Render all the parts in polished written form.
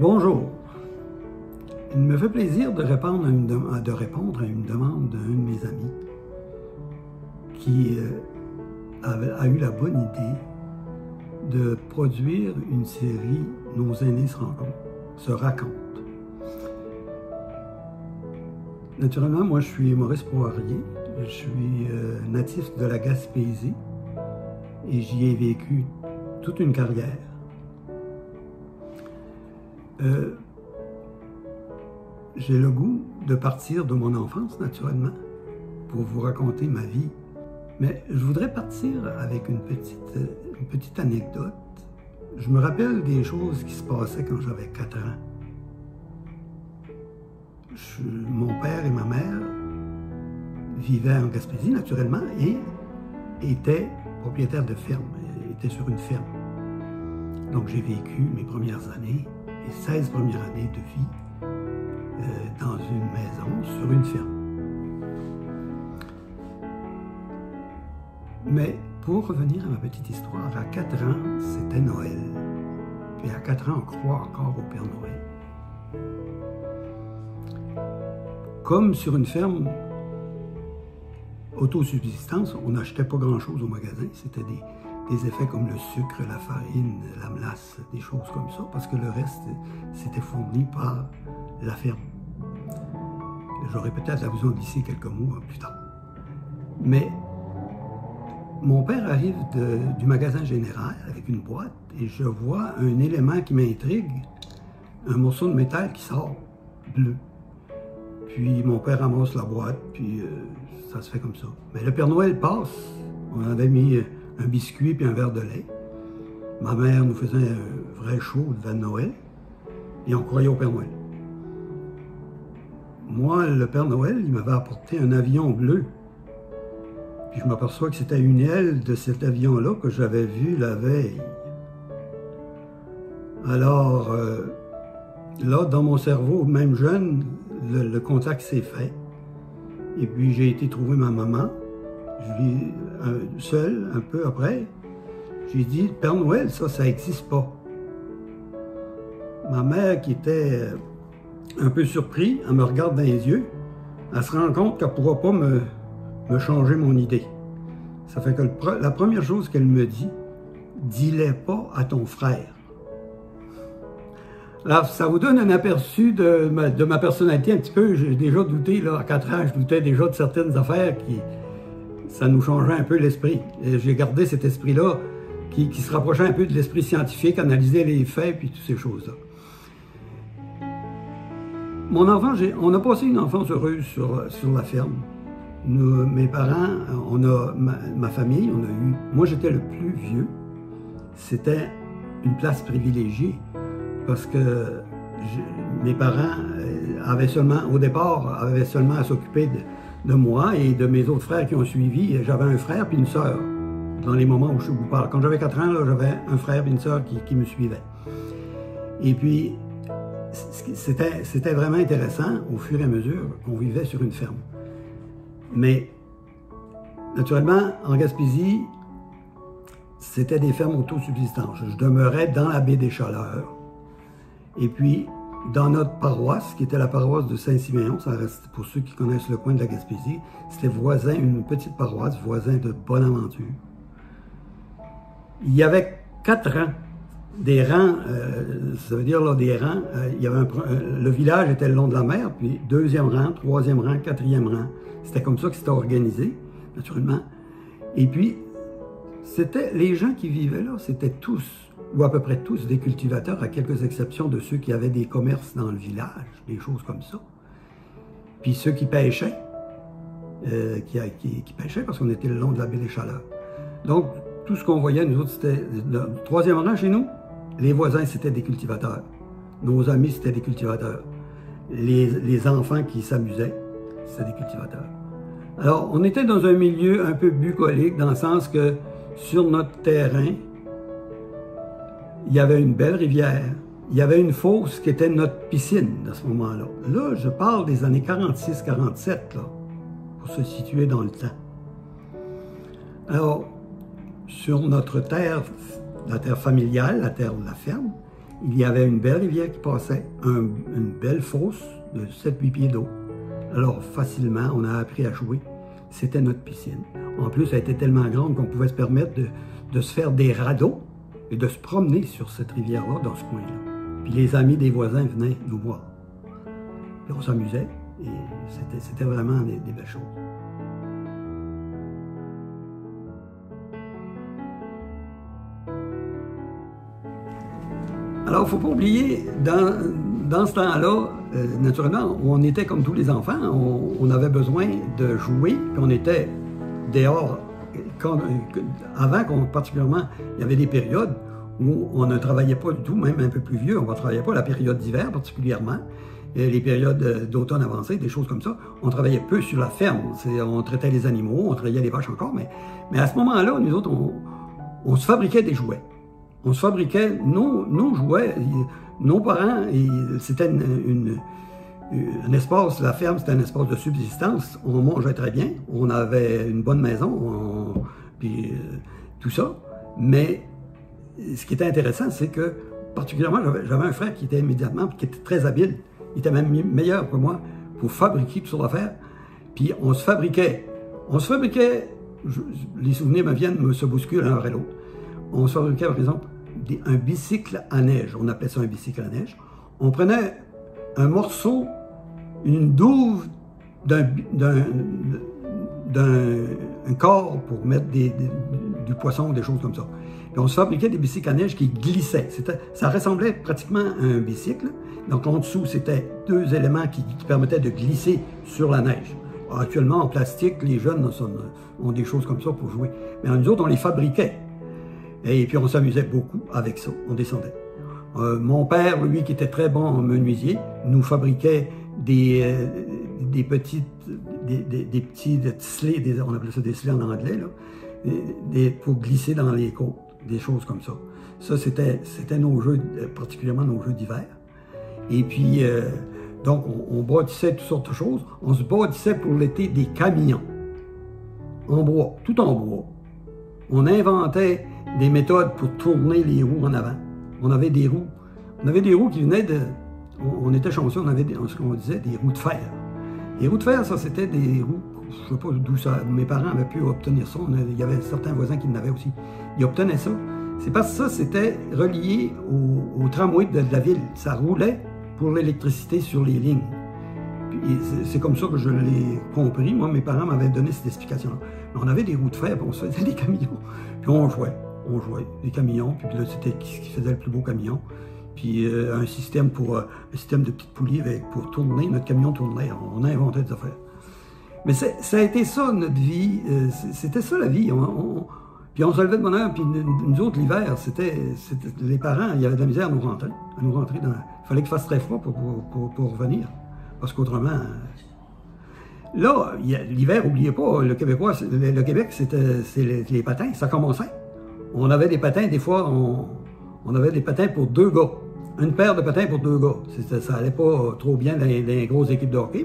Bonjour. Il me fait plaisir de répondre à une demande d'un de mes amis qui a eu la bonne idée de produire une série « Nos aînés se racontent ». Naturellement, moi je suis Maurice Poirier, je suis natif de la Gaspésie et j'y ai vécu toute une carrière. J'ai le goût de partir de mon enfance, naturellement, pour vous raconter ma vie. Mais je voudrais partir avec une petite anecdote. Je me rappelle des choses qui se passaient quand j'avais 4 ans. Mon père et ma mère vivaient en Gaspésie, naturellement, et étaient propriétaires de ferme, étaient sur une ferme. Donc j'ai vécu mes premières années, les 16 premières années de vie, dans une maison, sur une ferme. Mais pour revenir à ma petite histoire, à 4 ans, c'était Noël. Puis à 4 ans, on croit encore au Père Noël. Comme sur une ferme autosubsistance, on n'achetait pas grand-chose au magasin. C'était des effets comme le sucre, la farine, la melasse, des choses comme ça, parce que le reste, c'était fourni par la ferme. J'aurais peut-être besoin d'ici quelques mots plus tard. Mais mon père arrive du magasin général avec une boîte et je vois un élément qui m'intrigue, un morceau de métal qui sort, bleu. Puis mon père ramasse la boîte, puis ça se fait comme ça. Mais le Père Noël passe. On avait mis un biscuit puis un verre de lait. Ma mère nous faisait un vrai show de Noël et on croyait au Père Noël. Moi, le Père Noël, il m'avait apporté un avion bleu. Puis je m'aperçois que c'était une aile de cet avion-là que j'avais vu la veille. Alors, là, dans mon cerveau, même jeune, le contact s'est fait. Et puis j'ai été trouver ma maman. Je vis seul, un peu après. J'ai dit, Père Noël, ça n'existe pas. Ma mère, qui était un peu surprise, elle me regarde dans les yeux. Elle se rend compte qu'elle ne pourra pas me changer mon idée. Ça fait que la première chose qu'elle me dit, dis-les pas à ton frère. Alors, ça vous donne un aperçu de ma personnalité un petit peu. J'ai déjà douté, là, à 4 ans, je doutais déjà de certaines affaires ça nous changeait un peu l'esprit. J'ai gardé cet esprit-là qui se rapprochait un peu de l'esprit scientifique, analyser les faits, puis toutes ces choses-là. Mon enfant, on a passé une enfance heureuse sur la ferme. Mes parents, ma famille, on a eu... Moi, j'étais le plus vieux. C'était une place privilégiée parce que mes parents au départ, avaient seulement à s'occuper de moi et de mes autres frères qui ont suivi. J'avais un frère puis une sœur dans les moments où je vous parle. Quand j'avais 4 ans, j'avais un frère et une sœur qui me suivaient. Et puis, c'était vraiment intéressant au fur et à mesure qu'on vivait sur une ferme. Mais, naturellement, en Gaspésie, c'était des fermes autosubsistantes. Je demeurais dans la baie des Chaleurs. Et puis, dans notre paroisse, qui était la paroisse de Saint-Siméon, ça reste pour ceux qui connaissent le coin de la Gaspésie, c'était voisin, une petite paroisse, voisin de Bonaventure. Il y avait 4 rangs. Des rangs, ça veut dire là, des rangs, il y avait le village était le long de la mer, puis 2e rang, 3e rang, 4e rang. C'était comme ça que c'était organisé, naturellement. Et puis, les gens qui vivaient là, c'était tous, ou à peu près tous, des cultivateurs, à quelques exceptions de ceux qui avaient des commerces dans le village, des choses comme ça. Puis ceux qui pêchaient, qui pêchaient parce qu'on était le long de la baie des Chaleurs. Donc, tout ce qu'on voyait, nous autres, c'était le 3e rang chez nous. Les voisins, c'était des cultivateurs. Nos amis, c'était des cultivateurs. Les enfants qui s'amusaient, c'était des cultivateurs. Alors, on était dans un milieu un peu bucolique, dans le sens que sur notre terrain, il y avait une belle rivière. Il y avait une fosse qui était notre piscine à ce moment-là. Là, je parle des années 46-47, là, pour se situer dans le temps. Alors, sur notre terre, la terre familiale, la terre de la ferme, il y avait une belle rivière qui passait, une belle fosse de 7-8 pieds d'eau. Alors facilement, on a appris à jouer. C'était notre piscine. En plus, elle était tellement grande qu'on pouvait se permettre de se faire des radeaux et de se promener sur cette rivière-là, dans ce coin-là. Puis les amis des voisins venaient nous voir. Puis on s'amusait et c'était vraiment des belles choses. Alors, il ne faut pas oublier, dans ce temps-là, naturellement, on était comme tous les enfants, on avait besoin de jouer, puis on était dehors. Avant, particulièrement, il y avait des périodes où on ne travaillait pas du tout, même un peu plus vieux, on ne travaillait pas la période d'hiver particulièrement, et les périodes d'automne avancées, des choses comme ça, on travaillait peu sur la ferme. On traitait les animaux, on traitait les vaches encore, mais à ce moment-là, nous autres, on se fabriquait des jouets. On se fabriquait nos jouets, nos parents, c'était un espace, la ferme, c'était un espace de subsistance. On mangeait très bien, on avait une bonne maison, puis tout ça. Mais ce qui était intéressant, c'est que, particulièrement, j'avais un frère qui était immédiatement, qui était très habile. Il était même meilleur que moi pour fabriquer toutes sortes d'affaires. Puis on se fabriquait, les souvenirs me viennent, se bousculent l'un après l'autre. On se fabriquait, par exemple, un bicycle à neige. On appelait ça un bicycle à neige. On prenait un morceau, une douve d'un corps pour mettre du poisson ou des choses comme ça. Et on se fabriquait des bicycles à neige qui glissaient. Ça ressemblait pratiquement à un bicycle. Donc en dessous, c'était deux éléments qui permettaient de glisser sur la neige. Alors, actuellement, en plastique, les jeunes ont des choses comme ça pour jouer. Mais nous autres, on les fabriquait. Et puis on s'amusait beaucoup avec ça, on descendait. Mon père, lui, qui était très bon menuisier, nous fabriquait des petits tisselés, on appelait ça des tisselés en anglais, là, pour glisser dans les côtes, des choses comme ça. Ça, c'était nos jeux, particulièrement nos jeux d'hiver. Et puis, donc, on bâtissait toutes sortes de choses. On se bâtissait pour l'été des camions, en bois, tout en bois. On inventait des méthodes pour tourner les roues en avant. On avait des roues qui venaient de... On était chanceux, on avait ce qu'on disait des roues de fer. Les roues de fer, ça, c'était des roues, je ne sais pas d'où ça... Mes parents avaient pu obtenir ça. Il y avait certains voisins qui en avaient aussi. Ils obtenaient ça. C'est parce que ça, c'était relié au tramway de la ville. Ça roulait pour l'électricité sur les lignes. C'est comme ça que je l'ai compris. Moi, mes parents m'avaient donné cette explication-là. On avait des roues de fer, puis on se faisait des camions. Puis on jouait des camions. Puis là, c'était qui faisait le plus beau camion. Puis un système de petites poulies pour tourner. Notre camion tournait. On a inventé des affaires. Mais ça a été ça, notre vie. C'était ça, la vie. Puis on se levait de bonne heure. Puis nous autres, l'hiver, les parents, il y avait de la misère à nous rentrer. Il fallait qu'il fasse très froid pour revenir. Parce qu'autrement... Là, l'hiver, n'oubliez pas, le Québec, c'est les patins, ça commençait. On avait des patins, des fois, on avait des patins pour 2 gars. Une paire de patins pour 2 gars. Ça allait pas trop bien dans les grosses équipes de hockey,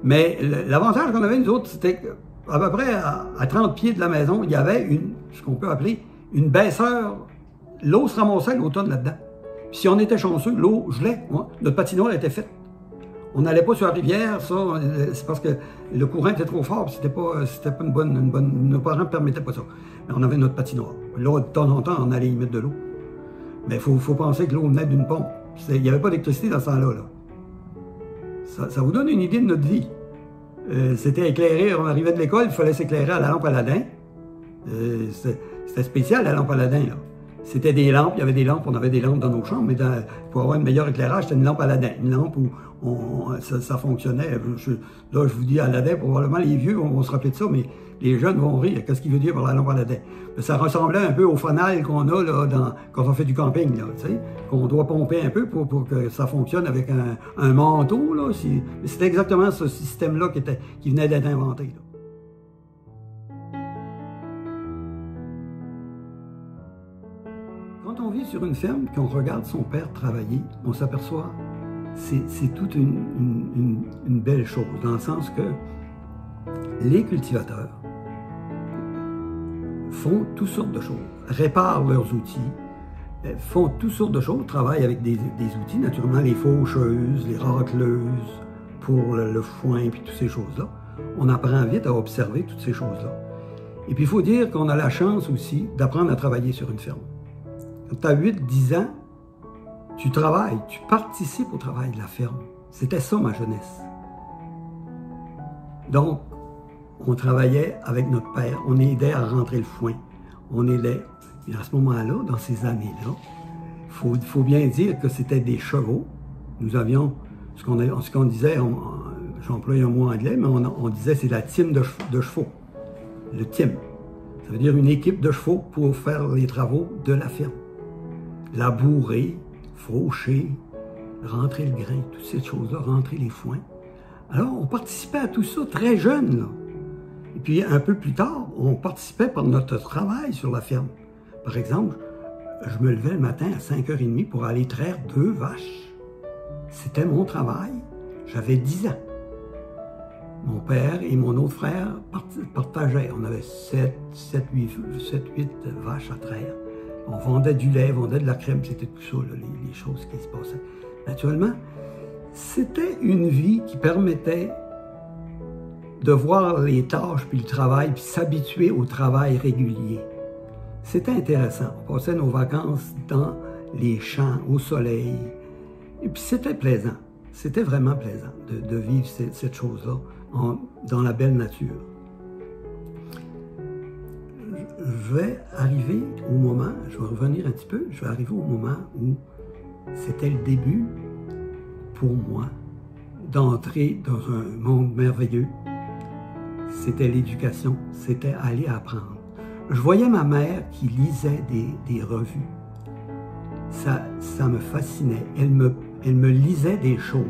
mais l'avantage qu'on avait, nous autres, c'était qu'à peu près à 30 pieds de la maison, il y avait ce qu'on peut appeler une baisseur. L'eau se ramassait l'automne là-dedans. Puis si on était chanceux, l'eau gelait. Notre patinoire était faite. On n'allait pas sur la rivière, ça, c'est parce que le courant était trop fort, c'était pas une bonne... Nos parents ne permettaient pas ça. Mais on avait notre patinoire. Là, de temps en temps, on allait y mettre de l'eau. Mais il faut penser que l'eau venait d'une pompe. Il n'y avait pas d'électricité dans ce temps-là. Ça vous donne une idée de notre vie. C'était éclairé, on arrivait de l'école, il fallait s'éclairer à la lampe Aladin. C'était spécial, la lampe Aladin, là. C'était des lampes, il y avait des lampes, on avait des lampes dans nos chambres, mais pour avoir un meilleur éclairage, c'était une lampe Aladin. Une lampe où ça fonctionnait. Là, je vous dis Aladin, probablement les vieux vont se rappeler de ça, mais les jeunes vont rire. Qu'est-ce qu'il veut dire par la lampe Aladin? Ça ressemblait un peu au fanal qu'on a là, quand on fait du camping, là, tu sais, qu'on doit pomper un peu pour que ça fonctionne avec un manteau. Là. C'était exactement ce système-là qui venait d'être inventé. Là. Quand on vit sur une ferme et qu'on regarde son père travailler, on s'aperçoit que c'est toute une belle chose, dans le sens que les cultivateurs font toutes sortes de choses, réparent leurs outils, font toutes sortes de choses, travaillent avec des outils, naturellement les faucheuses, les racleuses, pour le foin et toutes ces choses-là. On apprend vite à observer toutes ces choses-là. Et puis il faut dire qu'on a la chance aussi d'apprendre à travailler sur une ferme. Quand tu as 8-10 ans, tu travailles, tu participes au travail de la ferme. C'était ça ma jeunesse. Donc, on travaillait avec notre père, on aidait à rentrer le foin, on aidait. Et à ce moment-là, dans ces années-là, il faut bien dire que c'était des chevaux. Nous avions, ce qu'on disait, j'emploie un mot anglais, mais on disait c'est la team de chevaux. Le team. Ça veut dire une équipe de chevaux pour faire les travaux de la ferme. Labourer, faucher, rentrer le grain, toutes ces choses-là, rentrer les foins. Alors, on participait à tout ça très jeune, là. Et puis, un peu plus tard, on participait par notre travail sur la ferme. Par exemple, je me levais le matin à 5h30 pour aller traire 2 vaches. C'était mon travail. J'avais 10 ans. Mon père et mon autre frère partageaient. On avait 7-8 vaches à traire. On vendait du lait, on vendait de la crème, c'était tout ça, là, les choses qui se passaient. Naturellement, c'était une vie qui permettait de voir les tâches, puis le travail, puis s'habituer au travail régulier. C'était intéressant. On passait nos vacances dans les champs, au soleil. Et puis c'était plaisant. C'était vraiment plaisant de vivre cette chose-là dans la belle nature. Je vais arriver au moment, je vais revenir un petit peu, je vais arriver au moment où c'était le début, pour moi, d'entrer dans un monde merveilleux. C'était l'éducation, c'était aller apprendre. Je voyais ma mère qui lisait des revues. Ça me fascinait. Elle me lisait des choses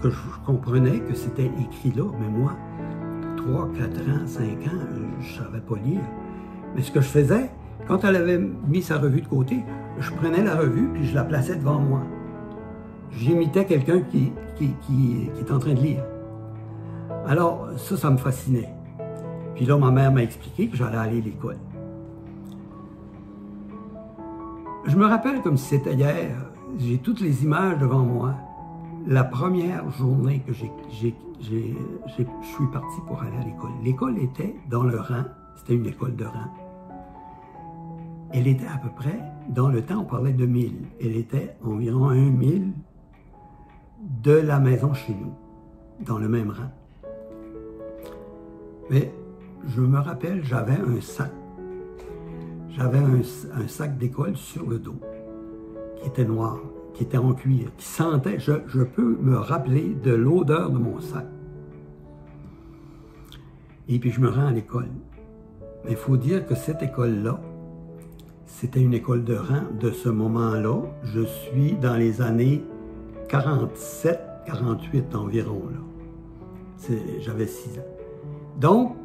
que je comprenais que c'était écrit là, mais moi, 3, 4 ans, 5 ans, je ne savais pas lire. Mais ce que je faisais, quand elle avait mis sa revue de côté, je prenais la revue puis je la plaçais devant moi. J'imitais quelqu'un qui est en train de lire. Alors, ça me fascinait. Puis là, ma mère m'a expliqué que j'allais aller à l'école. Je me rappelle comme si c'était hier, j'ai toutes les images devant moi. La première journée que je suis parti pour aller à l'école. L'école était dans le rang, c'était une école de rang. Elle était à peu près, dans le temps on parlait de 1000, elle était environ 1000 de la maison chez nous, dans le même rang. Mais je me rappelle, j'avais un sac. J'avais un sac d'école sur le dos, qui était noir, qui était en cuir, qui sentait, je peux me rappeler de l'odeur de mon sac. Et puis je me rends à l'école. Mais il faut dire que cette école-là, c'était une école de rang de ce moment-là. Je suis dans les années 47, 48 environ, là. J'avais 6 ans. Donc,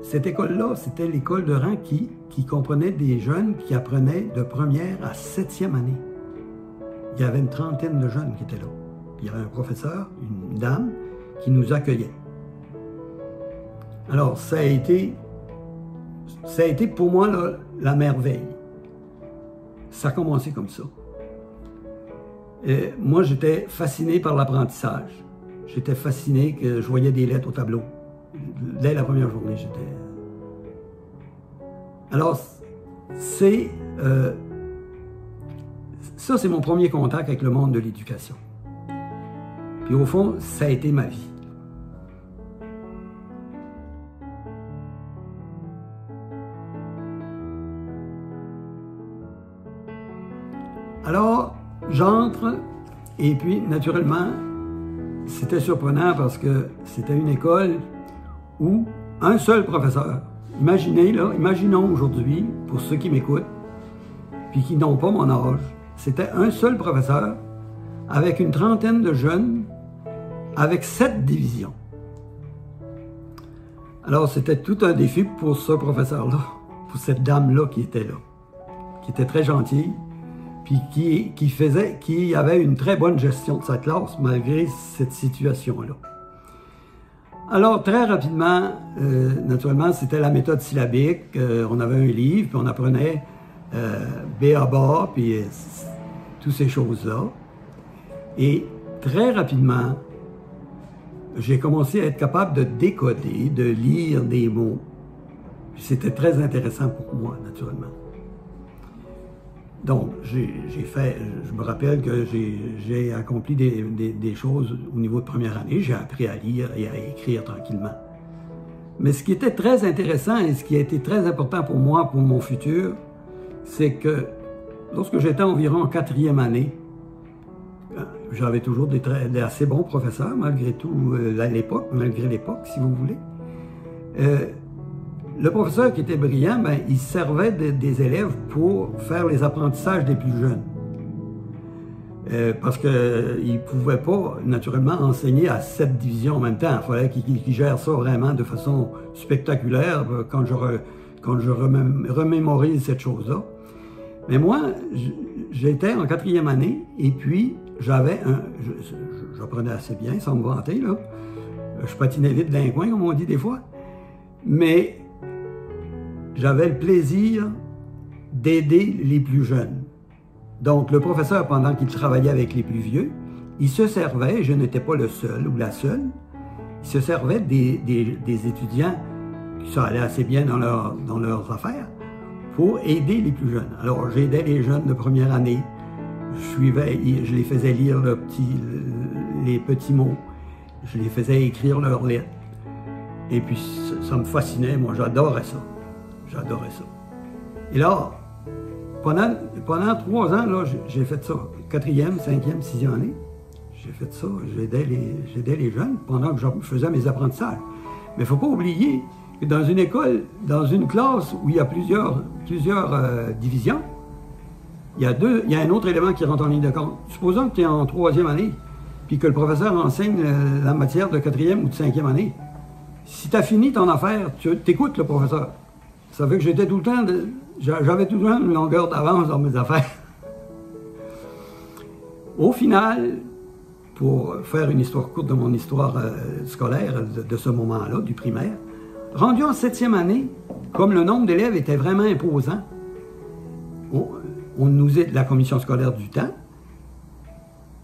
cette école-là, c'était l'école de rang qui comprenait des jeunes qui apprenaient de première à 7e année. Il y avait une trentaine de jeunes qui étaient là. Il y avait un professeur, une dame, qui nous accueillait. Alors, ça a été pour moi là, la merveille. Ça a commencé comme ça. Et moi, j'étais fasciné par l'apprentissage. J'étais fasciné que je voyais des lettres au tableau. Dès la première journée, j'étais... Alors, ça, c'est mon premier contact avec le monde de l'éducation. Puis au fond, ça a été ma vie. Alors, j'entre, et puis, naturellement, c'était surprenant parce que c'était une école où un seul professeur, imaginons aujourd'hui, pour ceux qui m'écoutent, puis qui n'ont pas mon âge, c'était un seul professeur avec une trentaine de jeunes, avec 7 divisions. Alors, c'était tout un défi pour ce professeur-là, pour cette dame-là qui était là, qui était très gentille, puis qui avait une très bonne gestion de sa classe, malgré cette situation-là. Alors, très rapidement, naturellement, c'était la méthode syllabique. On avait un livre, puis on apprenait B.A.B.A., puis toutes ces choses-là. Et très rapidement, j'ai commencé à être capable de décoder, de lire des mots. C'était très intéressant pour moi, naturellement. Donc, je me rappelle que j'ai accompli des choses au niveau de première année. J'ai appris à lire et à écrire tranquillement. Mais ce qui était très intéressant et ce qui a été très important pour moi, pour mon futur, c'est que lorsque j'étais environ en 4e année, j'avais toujours des assez bons professeurs, malgré tout, malgré l'époque, si vous voulez. Le professeur qui était brillant, ben, il servait des élèves pour faire les apprentissages des plus jeunes. Parce qu'il ne pouvait pas, naturellement, enseigner à 7 divisions en même temps. Il fallait qu'il gère ça vraiment de façon spectaculaire quand je remémorise cette chose-là. Mais moi, j'étais en 4e année et puis j'apprenais assez bien, sans me vanter, là. Je patinais vite dans les coins, comme on dit des fois. Mais j'avais le plaisir d'aider les plus jeunes. Donc, le professeur, pendant qu'il travaillait avec les plus vieux, il se servait, je n'étais pas le seul ou la seule, il se servait des étudiants qui ça allait assez bien dans leurs affaires pour aider les plus jeunes. Alors, j'aidais les jeunes de première année, je les faisais lire les petits mots, je les faisais écrire leurs lettres. Et puis, ça me fascinait, moi, j'adorais ça. J'adorais ça. Et là, pendant 3 ans, là, j'ai fait ça. 4e, 5e, 6e année. J'ai fait ça. J'aidais les jeunes pendant que je faisais mes apprentissages. Mais il ne faut pas oublier que dans une école, dans une classe où il y a plusieurs divisions, il y a un autre élément qui rentre en ligne de compte. Supposons que tu es en 3e année, puis que le professeur enseigne la matière de 4e ou de 5e année. Si tu as fini ton affaire, tu écoutes le professeur. Ça fait que j'étais tout le temps, j'avais tout le temps une longueur d'avance dans mes affaires. Au final, pour faire une histoire courte de mon histoire scolaire de ce moment-là, du primaire, rendu en 7e année, comme le nombre d'élèves était vraiment imposant, on nous est de la commission scolaire du temps.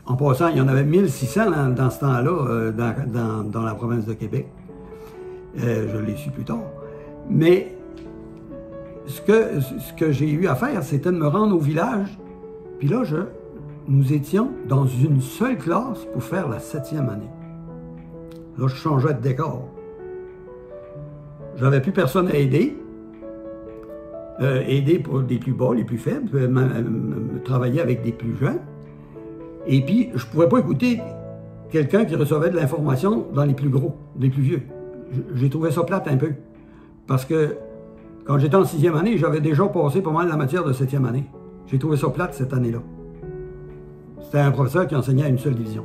En passant, il y en avait 1600 dans ce temps-là, dans la province de Québec. Je l'ai su plus tard. Mais ce que j'ai eu à faire, c'était de me rendre au village. Puis là, nous étions dans une seule classe pour faire la 7e année. Là, je changeais de décor. J'avais plus personne à aider. Aider pour les plus bas, les plus faibles, travailler avec des plus jeunes. Et puis, je ne pouvais pas écouter quelqu'un qui recevait de l'information dans les plus gros, les plus vieux. J'ai trouvé ça plate un peu. Parce que quand j'étais en 6e année, j'avais déjà passé pas mal la matière de 7e année. J'ai trouvé ça plate cette année-là. C'était un professeur qui enseignait à une seule division.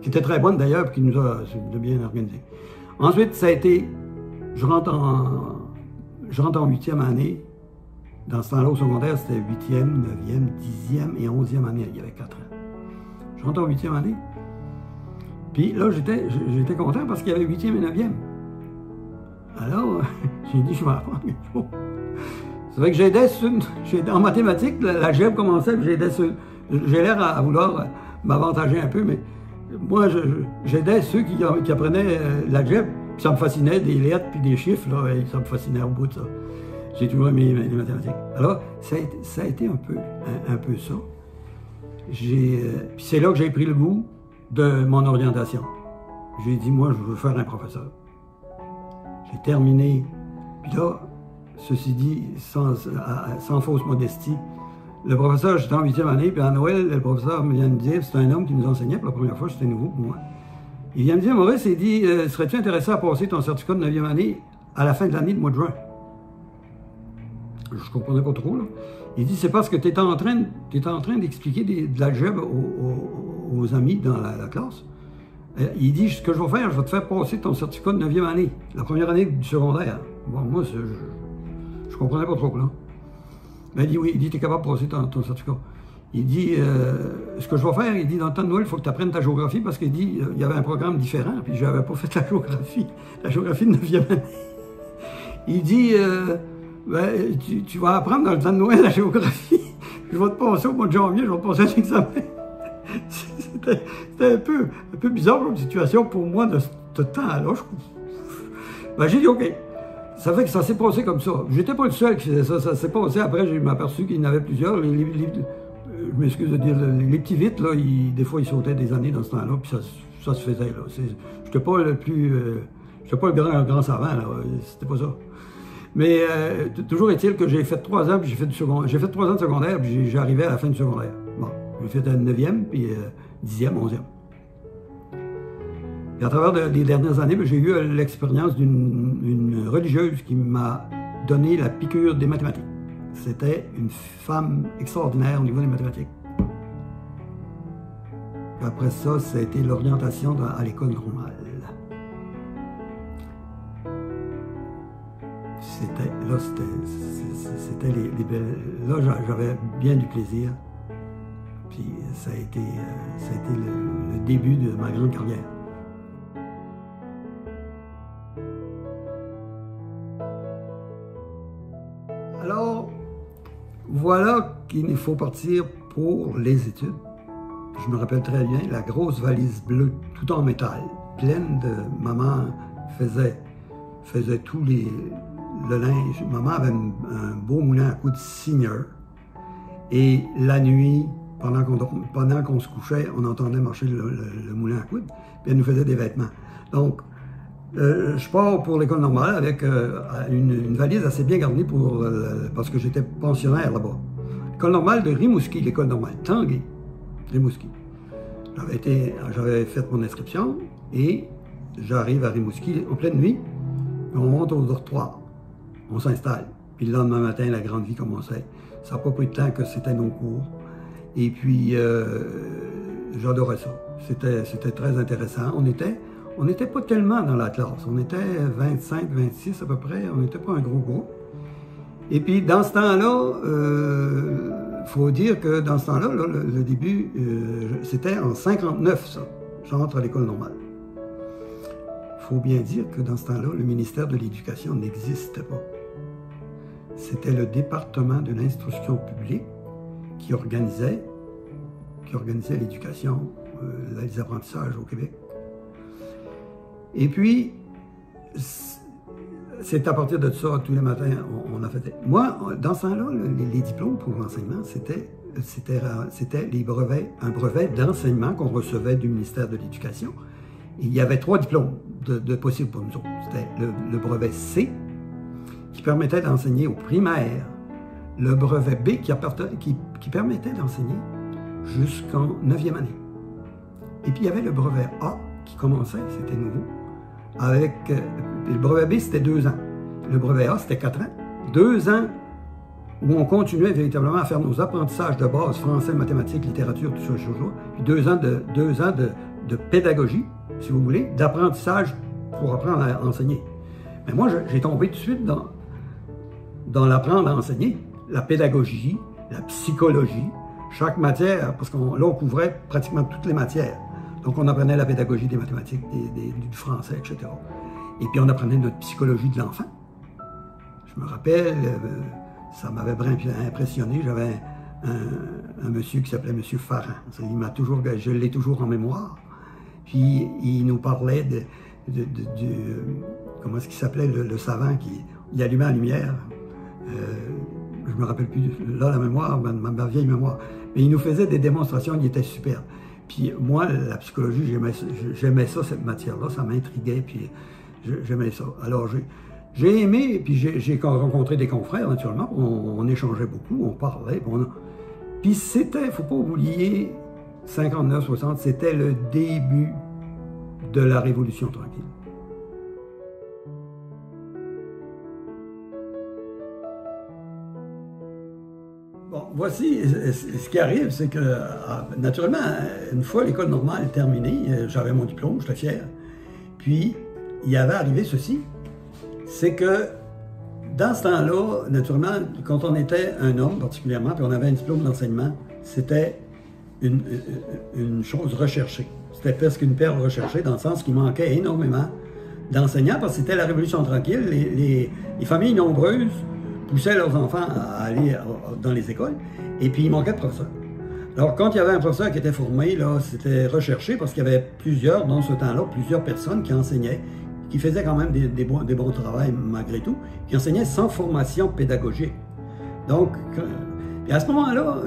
Qui était très bonne d'ailleurs, et qui nous a bien organisé. Ensuite, ça a été, je rentre en 8e année. Dans ce temps-là, au secondaire, c'était 8e, 9e, 10e et 11e année. Il y avait 4 ans. Je rentre en 8e année. Puis là, j'étais content parce qu'il y avait 8e et 9e. Alors, j'ai dit, je vais apprendre quelque chose. C'est vrai que j'aidais en mathématiques, l'algèbre commençait, j'ai l'air à vouloir m'avantager un peu, mais moi, j'aidais ceux qui apprenaient l'algèbre, puis ça me fascinait, des lettres puis des chiffres, là, et ça me fascinait au bout de ça. J'ai toujours aimé les mathématiques. Alors, ça a été un peu ça. Puis c'est là que j'ai pris le goût de mon orientation. J'ai dit, moi, je veux faire un professeur. J'ai terminé. Puis là, ceci dit, sans fausse modestie, le professeur, j'étais en 8e année, puis à Noël, le professeur vient me dire, c'est un homme qui nous enseignait pour la première fois, c'était nouveau pour moi. Il vient me dire, Maurice, il dit, serais-tu intéressé à passer ton certificat de 9e année à la fin de l'année, le mois de juin? Je ne comprenais pas trop, là. Il dit, c'est parce que tu étais en train d'expliquer de l'algèbre aux amis dans la classe. Il dit, ce que je vais faire, je vais te faire passer ton certificat de 9e année, la première année du secondaire. Bon, moi, je ne comprenais pas trop, là. Mais il dit, oui, il dit, tu es capable de passer ton certificat. Il dit, ce que je vais faire, il dit, dans le temps de Noël, il faut que tu apprennes ta géographie, parce qu'il dit, il y avait un programme différent, puis je n'avais pas fait la géographie de 9e année. Il dit, ben, tu vas apprendre dans le temps de Noël la géographie. Je vais te passer au mois de janvier, je vais te passer un examen. C'était un peu bizarre comme situation pour moi de ce temps-là. Ben, j'ai dit OK. Ça fait que ça s'est passé comme ça. J'étais pas le seul qui faisait ça. Ça s'est passé après, je m'aperçu qu'il y en avait plusieurs. Je m'excuse de dire, les petits vites, là, des fois, ils sautaient des années dans ce temps-là, puis ça se faisait. J'étais pas le plus. J'étais pas le grand savant, là. C'était pas ça. Mais toujours est-il que j'ai fait 3 ans, puis j'ai fait 3 ans de secondaire, puis j'arrivais à la fin du secondaire. Bon, j'ai fait un 9e, puis 10e, 11e. Et à travers les dernières années, j'ai eu l'expérience d'une religieuse qui m'a donné la piqûre des mathématiques. C'était une femme extraordinaire au niveau des mathématiques. Et après ça a été l'orientation à l'école normale. C'était les belles... Là, j'avais bien du plaisir. Puis ça a été le début de ma grande carrière. Alors, voilà qu'il faut partir pour les études. Je me rappelle très bien, la grosse valise bleue, tout en métal, pleine de... Maman faisait tout le linge. Maman avait un beau moulin à coude Seigneur. Et la nuit, pendant qu'on se couchait, on entendait marcher le moulin à coude. Puis elle nous faisait des vêtements. Donc, je pars pour l'école normale avec une valise assez bien garnie parce que j'étais pensionnaire là-bas. L'école normale de Rimouski, l'école normale Tanguay, Rimouski. J'avais fait mon inscription et j'arrive à Rimouski en pleine nuit. On monte au dortoir, on s'installe. Puis le lendemain matin, la grande vie commençait. Ça n'a pas pris de temps que c'était nos cours. Et puis, j'adorais ça. C'était très intéressant. On n'était pas tellement dans la classe. On était 25, 26 à peu près. On n'était pas un gros groupe. Et puis, dans ce temps-là, il faut dire que dans ce temps-là, le début, c'était en 59, ça. J'entre à l'école normale. Il faut bien dire que dans ce temps-là, le ministère de l'Éducation n'existait pas. C'était le département de l'instruction publique qui organisait l'éducation, les apprentissages au Québec. Et puis, c'est à partir de ça, tous les matins, on a fait... Moi, dans ce temps-là, les diplômes pour l'enseignement, c'était un brevet d'enseignement qu'on recevait du ministère de l'Éducation. Il y avait 3 diplômes de possibles pour nous autres. C'était le brevet C, qui permettait d'enseigner au primaire, le brevet B, qui permettait d'enseigner jusqu'en 9e année. Et puis, il y avait le brevet A, qui commençait, c'était nouveau, avec... le brevet B, c'était 2 ans. Le brevet A, c'était 4 ans. 2 ans où on continuait véritablement à faire nos apprentissages de base, français, mathématiques, littérature, tout ça, puis 2 ans de pédagogie, si vous voulez, d'apprentissage pour apprendre à enseigner. Mais moi, j'ai tombé tout de suite dans l'apprendre à enseigner, la pédagogie, la psychologie, chaque matière, parce là, on couvrait pratiquement toutes les matières. Donc, on apprenait la pédagogie des mathématiques, du français, etc. Et puis, on apprenait notre psychologie de l'enfant. Je me rappelle, ça m'avait impressionné. J'avais un monsieur qui s'appelait M. Farran. Je l'ai toujours en mémoire. Puis, il nous parlait comment est-ce qu'il s'appelait, le savant qui allumait la lumière. Je me rappelle plus, là, la mémoire, ma vieille mémoire. Mais il nous faisait des démonstrations, il était superbe. Puis moi, la psychologie, j'aimais ça, cette matière-là, ça m'intriguait, puis j'aimais ça. Alors, j'ai aimé, puis j'ai rencontré des confrères, naturellement, on échangeait beaucoup, on parlait, puis c'était, il ne faut pas oublier, 59-60, c'était le début de la Révolution tranquille. Bon, voici ce qui arrive, c'est que, naturellement, une fois l'école normale terminée, j'avais mon diplôme, j'étais fier. Puis, il y avait arrivé ceci, c'est que, dans ce temps-là, naturellement, quand on était un homme particulièrement, puis on avait un diplôme d'enseignement, c'était une chose recherchée. C'était presque une perle recherchée, dans le sens qu'il manquait énormément d'enseignants, parce que c'était la Révolution tranquille, les familles nombreuses poussaient leurs enfants à aller dans les écoles, et puis il manquait de professeurs. Alors, quand il y avait un professeur qui était formé, là, c'était recherché parce qu'il y avait plusieurs, dans ce temps-là, plusieurs personnes qui enseignaient, qui faisaient quand même des bons travaux malgré tout, qui enseignaient sans formation pédagogique. Donc, et à ce moment-là,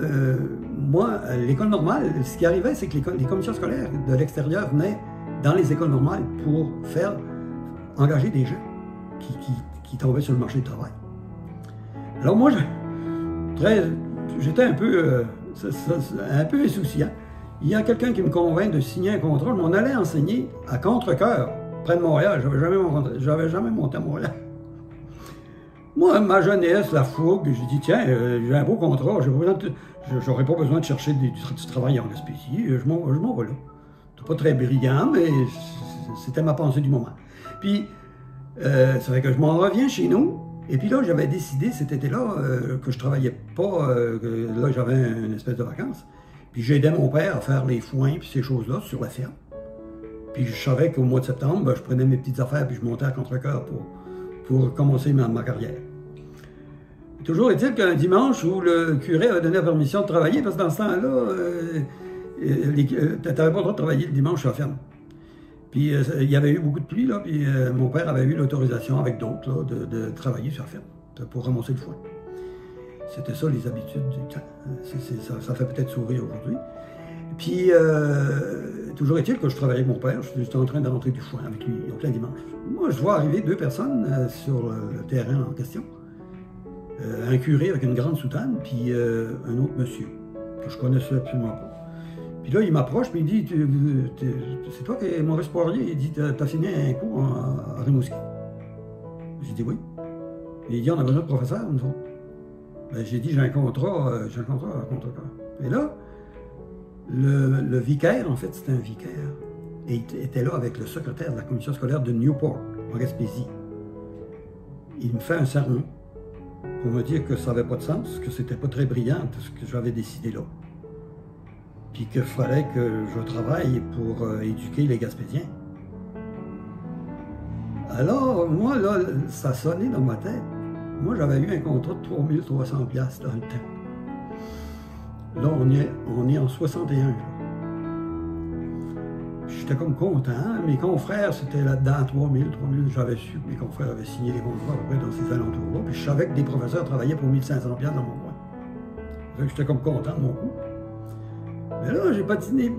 moi, à l'école normale, ce qui arrivait, c'est que les commissions scolaires de l'extérieur venaient dans les écoles normales pour engager des gens qui tombaient sur le marché du travail. Alors moi, j'étais un peu insouciant. Il y a quelqu'un qui me convainc de signer un contrat. Je m'en allais enseigner à Contrecœur, près de Montréal. J'avais jamais monté à Montréal. Moi, ma jeunesse, la fougue, j'ai dit, tiens, j'ai un beau contrat, j'aurais pas besoin de chercher du travail en Gaspésie, je m'en vais là. C'est pas très brillant, mais c'était ma pensée du moment. Puis, ça fait que je m'en reviens chez nous, et puis là, j'avais décidé cet été-là que je travaillais pas, que là, j'avais une espèce de vacances. Puis j'aidais mon père à faire les foins puis ces choses-là sur la ferme. Puis je savais qu'au mois de septembre, ben, je prenais mes petites affaires puis je montais à Contrecœur pour commencer ma carrière. Toujours est-il qu'un dimanche où le curé avait donné la permission de travailler, parce que dans ce temps-là, tu n'avais pas le droit de travailler le dimanche sur la ferme. Puis il y avait eu beaucoup de pluie, là, puis mon père avait eu l'autorisation avec d'autres de travailler sur la ferme pour ramasser le foin. C'était ça les habitudes du temps. Ça fait peut-être sourire aujourd'hui. Puis toujours est-il que je travaillais avec mon père, j'étais en train de rentrer du foin avec lui au plein dimanche. Moi, je vois arriver deux personnes sur le terrain en question. Un curé avec une grande soutane, puis un autre monsieur, que je connaissais absolument pas. Puis là, il m'approche, puis il dit, c'est toi qui es Maurice Poirier? Il dit, t'as fini un cours à Rimouski. J'ai dit oui. Et il dit, on a besoin de professeur, nous autres. Ben, j'ai dit, j'ai un contrat à Contrecœur. Et là, le vicaire, en fait, c'était un vicaire, et il était là avec le secrétaire de la commission scolaire de Newport, en Gaspésie. Il me fait un sermon pour me dire que ça n'avait pas de sens, que c'était pas très brillant ce que j'avais décidé là. Puis qu'il fallait que je travaille pour éduquer les Gaspésiens. Alors, moi, là, ça sonnait dans ma tête. Moi, j'avais eu un contrat de 3300$ dans le temps. Là, on est en 61. J'étais comme content. Mes confrères, c'était là-dedans, 3000. J'avais su que mes confrères avaient signé les contrats à peu près dans ces alentours-là. Puis je savais que des professeurs travaillaient pour 1500$ dans mon coin. J'étais comme content de mon coup. Mais là, je patinais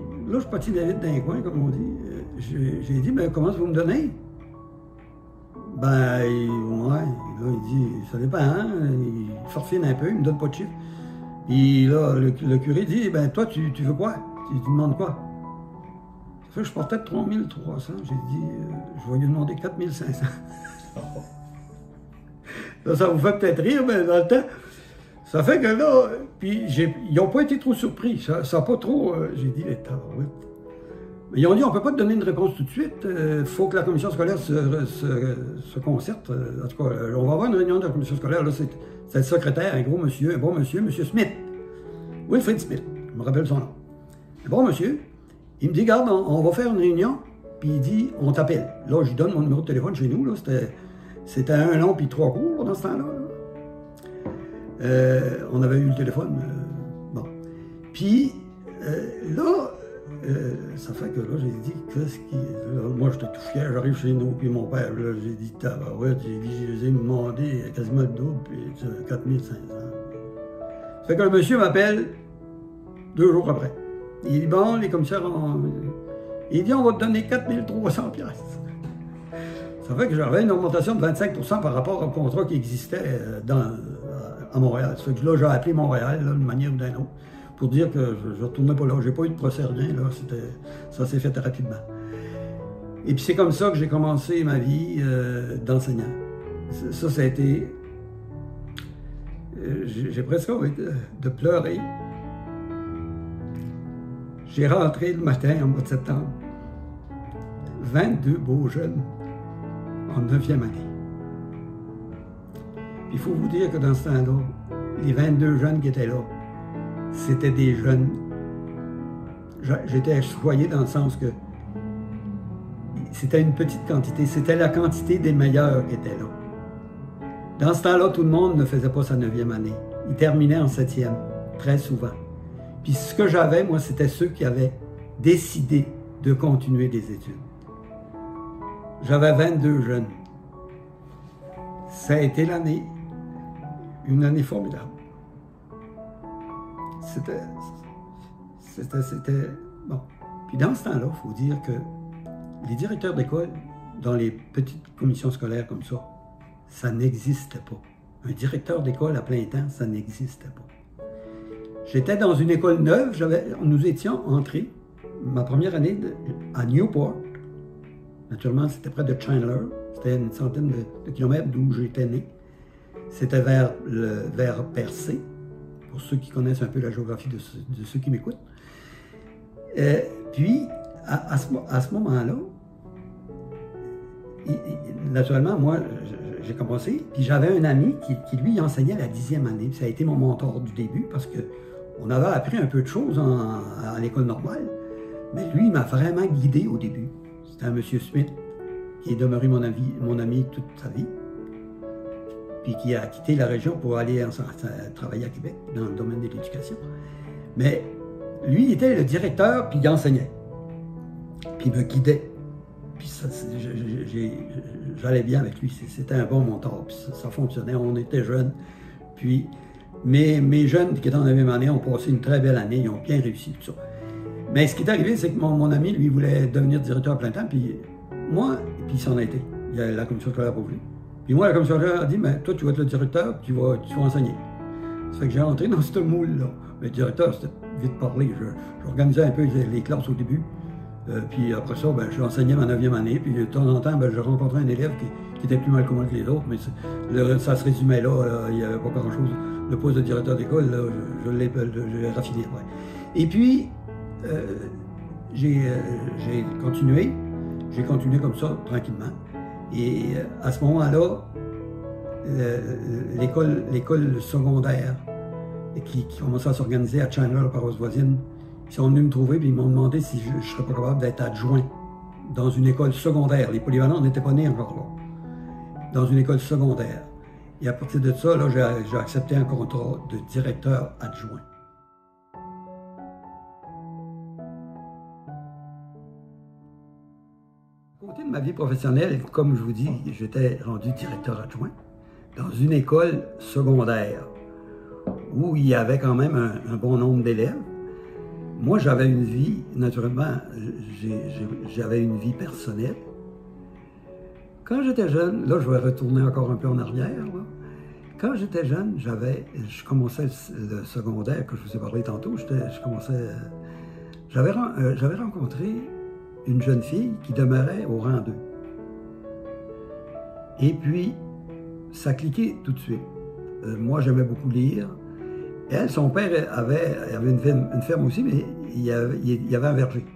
vite dans les coins, comme on dit. J'ai dit, ben, comment vous me donnez? Ben, ouais. Là, il dit, ça dépend, hein? Il forfine un peu, il me donne pas de chiffre. Puis là, le curé dit, ben, toi, tu veux quoi? Tu demandes quoi? Ça fait que je portais 3300. J'ai dit, je vais lui demander 4500. Là, ça vous fait peut-être rire, mais dans le temps, ça fait que là, puis ils n'ont pas été trop surpris. Ça n'a pas trop. J'ai dit, les tabarouettes. Ils ont dit, on ne peut pas te donner une réponse tout de suite. Il faut que la commission scolaire se concerte. En tout cas, on va avoir une réunion de la commission scolaire. Là, c'est le secrétaire, un bon monsieur, M. Smith. Wilfrid Smith, je me rappelle son nom. Un bon monsieur. Il me dit, regarde, on va faire une réunion. Puis il dit, on t'appelle. Là, je lui donne mon numéro de téléphone chez nous. Là, c'était 1 long puis 3 cours dans ce temps-là. On avait eu le téléphone. Bon. Puis là, ça fait que là, j'ai dit, qu'est-ce qui. Moi, j'étais tout fier, j'arrive chez nous, puis mon père, là, j'ai dit, tabarouette, je les ai demandé quasiment le double, puis 4500. Ça fait que le monsieur m'appelle 2 jours après. Il dit, bon, les commissaires il dit, on va te donner 4300$. Ça fait que j'avais une augmentation de 25% par rapport au contrat qui existait à Montréal. Ça fait que là, j'ai appelé Montréal, d'une manière ou d'une autre, pour dire que je ne retournais pas là. J'ai pas eu de procès, rien, là. Ça s'est fait rapidement. Et puis c'est comme ça que j'ai commencé ma vie d'enseignant. Ça a été... j'ai presque envie de pleurer. J'ai rentré le matin, au mois de septembre, 22 beaux jeunes en 9e année. Il faut vous dire que dans ce temps-là, les 22 jeunes qui étaient là, c'était des jeunes. J'étais choyé dans le sens que c'était une petite quantité, c'était la quantité des meilleurs qui étaient là. Dans ce temps-là, tout le monde ne faisait pas sa 9e année. Il terminait en 7e, très souvent. Puis ce que j'avais, moi, c'était ceux qui avaient décidé de continuer des études. J'avais 22 jeunes. Ça a été une année formidable. C'était bon. Puis dans ce temps-là, il faut dire que les directeurs d'école, dans les petites commissions scolaires comme ça n'existait pas. Un directeur d'école à plein temps, ça n'existait pas. J'étais dans une école neuve, nous étions entrés, ma première année à Newport. Naturellement, c'était près de Chandler, c'était une centaine de kilomètres d'où j'étais né. C'était vers Percé, pour ceux qui connaissent un peu la géographie de ceux qui m'écoutent. Puis, à ce moment-là, naturellement, moi, j'ai commencé, puis j'avais un ami qui lui, enseignait la 10e année. Puis ça a été mon mentor du début, parce qu'on avait appris un peu de choses à l'école normale, mais lui, il m'a vraiment guidé au début. C'était un monsieur Smith, qui est demeuré mon ami toute sa vie, puis qui a quitté la région pour aller travailler à Québec, dans le domaine de l'éducation. Mais lui, il était le directeur, puis il enseignait. Puis il me guidait. Puis j'allais bien avec lui. C'était un bon mentor. Puis ça fonctionnait. On était jeunes. Puis mes jeunes qui étaient en 9e année ont passé une très belle année. Ils ont bien réussi, tout ça. Mais ce qui est arrivé, c'est que mon ami, lui, voulait devenir directeur à plein temps. Puis moi, puis il s'en a été. La commission scolaire n'a pas voulu. Puis moi, la commission scolaire a dit, mais toi, tu vas être le directeur, puis tu vas enseigner. Ça fait que j'ai rentré dans ce moule-là. Mais le directeur, c'était vite parlé. J'organisais un peu les classes au début. Puis après ça, ben, j'enseignais ma 9e année. Puis de temps en temps, ben, je rencontrais un élève qui était plus mal que les autres. Mais ça se résumait là. Il n'y avait pas grand-chose. Le poste de directeur d'école, je l'ai raffiné après. Et puis, j'ai continué. J'ai continué comme ça, tranquillement. Et à ce moment-là, l'école secondaire qui commençait à s'organiser à Chandler, la paroisse voisine, ils sont venus me trouver et ils m'ont demandé si je ne serais pas capable d'être adjoint dans une école secondaire. Les polyvalents n'étaient pas nés encore là. Dans une école secondaire. Et à partir de ça, j'ai accepté un contrat de directeur adjoint. À côté de ma vie professionnelle, comme je vous dis, j'étais rendu directeur adjoint dans une école secondaire où il y avait quand même un bon nombre d'élèves. Moi, j'avais une vie, naturellement, j'avais une vie personnelle. Quand j'étais jeune, là, je vais retourner encore un peu en arrière. Là. Quand j'étais jeune, je commençais le secondaire, que je vous ai parlé tantôt, j'avais rencontré une jeune fille qui demeurait au rang 2. Et puis, ça cliquait tout de suite. Moi, j'aimais beaucoup lire. Elle, son père avait une ferme aussi, mais il y avait un verger.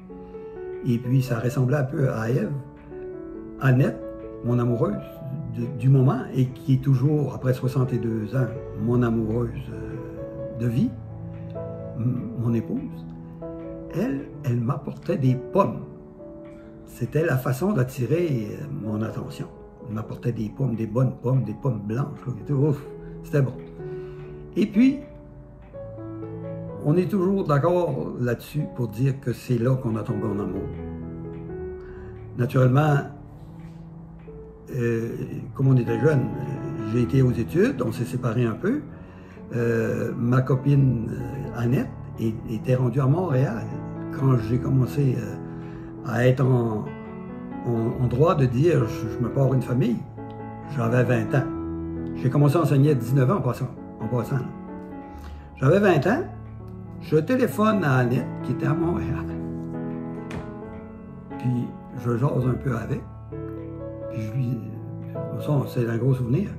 Et puis, ça ressemblait un peu à Ève. Annette, mon amoureuse du moment, et qui est toujours, après 62 ans, mon amoureuse de vie, mon épouse, elle m'apportait des pommes. C'était la façon d'attirer mon attention. Elle m'apportait des pommes, des bonnes pommes, des pommes blanches. C'était bon. Et puis, on est toujours d'accord là-dessus pour dire que c'est là qu'on a tombé en amour. Naturellement, comme on était jeunes, j'ai été aux études, on s'est séparés un peu. Ma copine Annette était rendue à Montréal quand j'ai commencé à être en droit de dire je me pars une famille. J'avais 20 ans. J'ai commencé à enseigner à 19 ans en passant. J'avais 20 ans. Je téléphone à Annette, qui était à Montréal. Puis, je jase un peu avec. Puis, je lui... Ça, c'est un gros souvenir.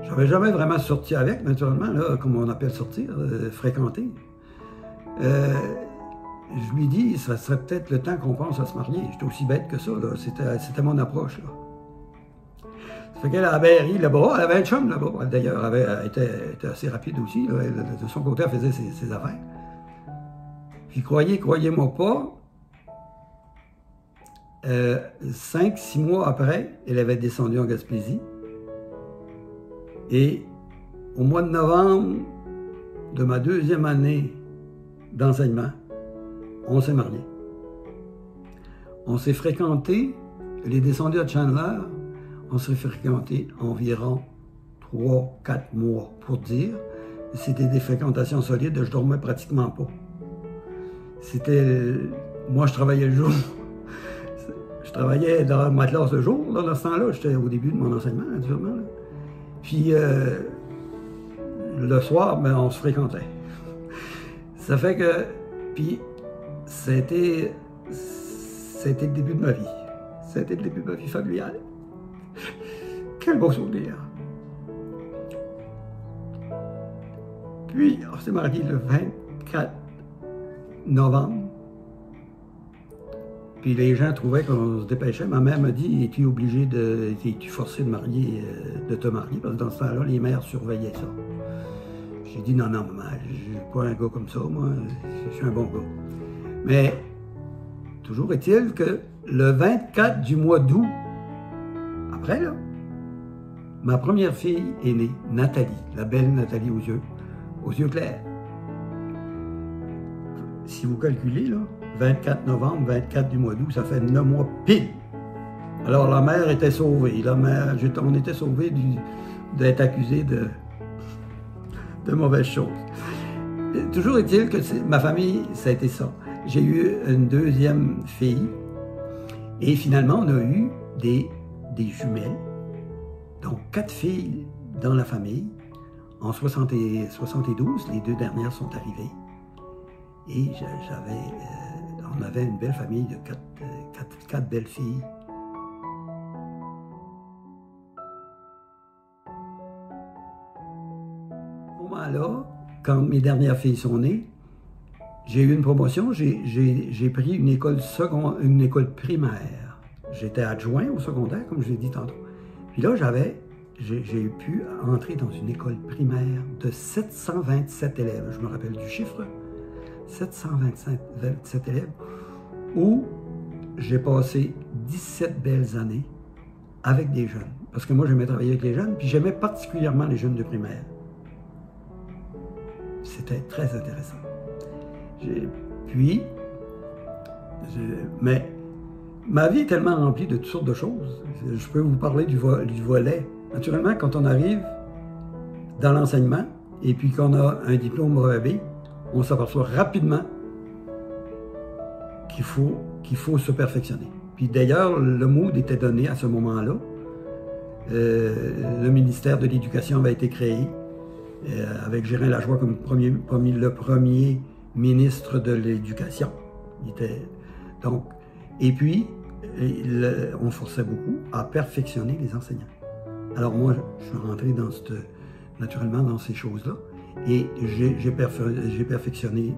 J'avais jamais vraiment sorti avec, naturellement, là, comme on appelle sortir, fréquenter. Je lui dis, ça serait peut-être le temps qu'on pense à se marier. J'étais aussi bête que ça, là. C'était mon approche, là. Ça fait qu'elle avait ri là-bas. Elle avait un chum là-bas, d'ailleurs. Elle était assez rapide aussi, là. De son côté, elle faisait ses affaires. Puis croyez-moi pas, 5-6 mois après, elle avait descendu en Gaspésie. Et au mois de novembre de ma deuxième année d'enseignement, on s'est mariés. On s'est fréquenté, elle est descendue à Chandler, on s'est fréquenté environ 3-4 mois, pour dire. C'était des fréquentations solides, je dormais pratiquement pas. Moi je travaillais le jour. Je travaillais dans ma classe le jour, là, dans ce temps-là, j'étais au début de mon enseignement, naturellement. Là. Puis le soir, ben, on se fréquentait. Ça fait que, puis c'était le début de ma vie. C'était le début de ma vie familiale. Quel beau souvenir. Puis, on s'est mariés le 24 novembre. Puis les gens trouvaient qu'on se dépêchait. Ma mère m'a dit, es-tu forcé de te marier? Parce que dans ce temps-là, les mères surveillaient ça. J'ai dit, non, maman, je suis pas un gars comme ça, moi, je suis un bon gars. Mais, toujours est-il que le 24 du mois d'août, après, là, ma première fille est née, Nathalie, la belle Nathalie aux yeux clairs. Si vous calculez, là, 24 novembre, 24 du mois d'août, ça fait 9 mois pile. Alors la mère était sauvée. On était sauvés d'être accusés de mauvaises choses. Toujours est-il que ma famille, ça a été ça. J'ai eu une deuxième fille et finalement on a eu des jumelles. Donc 4 filles dans la famille. En 72, les 2 dernières sont arrivées. Et on avait une belle famille de 4 belles filles. À ce moment-là, quand mes dernières filles sont nées, j'ai eu une promotion, j'ai pris une école primaire. J'étais adjoint au secondaire, comme je l'ai dit tantôt. Puis là, j'ai pu entrer dans une école primaire de 727 élèves. Je me rappelle du chiffre. 727 élèves, où j'ai passé 17 belles années avec des jeunes. Parce que moi, j'aimais travailler avec les jeunes, puis j'aimais particulièrement les jeunes de primaire. C'était très intéressant. Mais ma vie est tellement remplie de toutes sortes de choses. Je peux vous parler du volet. Naturellement, quand on arrive dans l'enseignement, et puis qu'on a un diplôme brevet, on s'aperçoit rapidement qu'il faut se perfectionner. Puis d'ailleurs, le mood était donné à ce moment-là. Le ministère de l'Éducation avait été créé avec Gérin Lajoie comme le premier ministre de l'Éducation. Et puis, on forçait beaucoup à perfectionner les enseignants. Alors moi, je suis rentré naturellement dans ces choses-là. Et j'ai perfectionné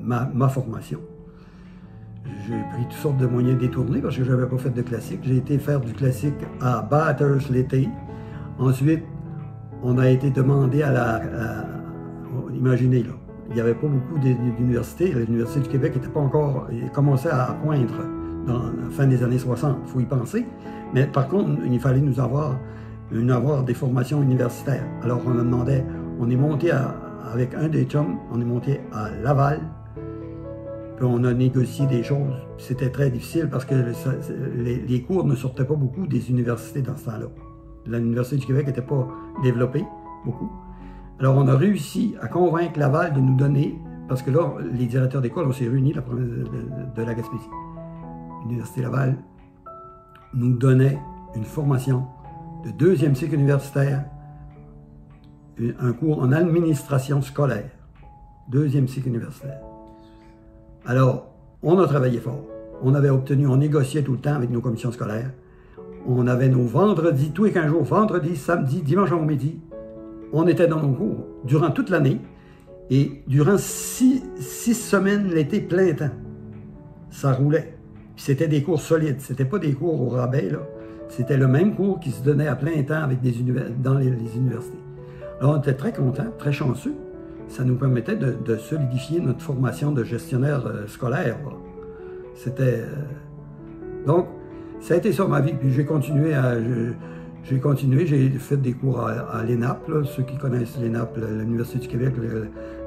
ma formation. J'ai pris toutes sortes de moyens détournés parce que je n'avais pas fait de classique. J'ai été faire du classique à Bathurst l'été. Ensuite, on a été demandé imaginez, là, il n'y avait pas beaucoup d'universités. L'Université du Québec n'était pas encore... Il commençait à poindre dans la fin des années 60, il faut y penser. Mais par contre, il fallait nous avoir des formations universitaires. Alors, on a demandé... On est monté avec un des chums, on est monté à Laval, puis on a négocié des choses. C'était très difficile parce que les cours ne sortaient pas beaucoup des universités dans ce temps-là. L'Université du Québec n'était pas développée beaucoup. Alors on a réussi à convaincre Laval de nous donner, parce que là, les directeurs d'école, on s'est réunis, la province de la Gaspésie. L'Université Laval nous donnait une formation de 2e cycle universitaire, un cours en administration scolaire, 2e cycle universitaire. Alors, on a travaillé fort. On négociait tout le temps avec nos commissions scolaires. On avait nos vendredis, tous les 15 jours, vendredi, samedi, dimanche au midi. On était dans nos cours durant toute l'année et durant 6 semaines, l'été plein temps. Ça roulait. Puis c'était des cours solides, c'était pas des cours au rabais, là. C'était le même cours qui se donnait à plein temps avec dans les universités. Alors, on était très contents, très chanceux. Ça nous permettait de solidifier notre formation de gestionnaire scolaire. C'était... Donc, ça a été ça ma vie. Puis j'ai continué j'ai continué, j'ai fait des cours à l'ENAP, là, ceux qui connaissent l'ENAP, l'Université du Québec,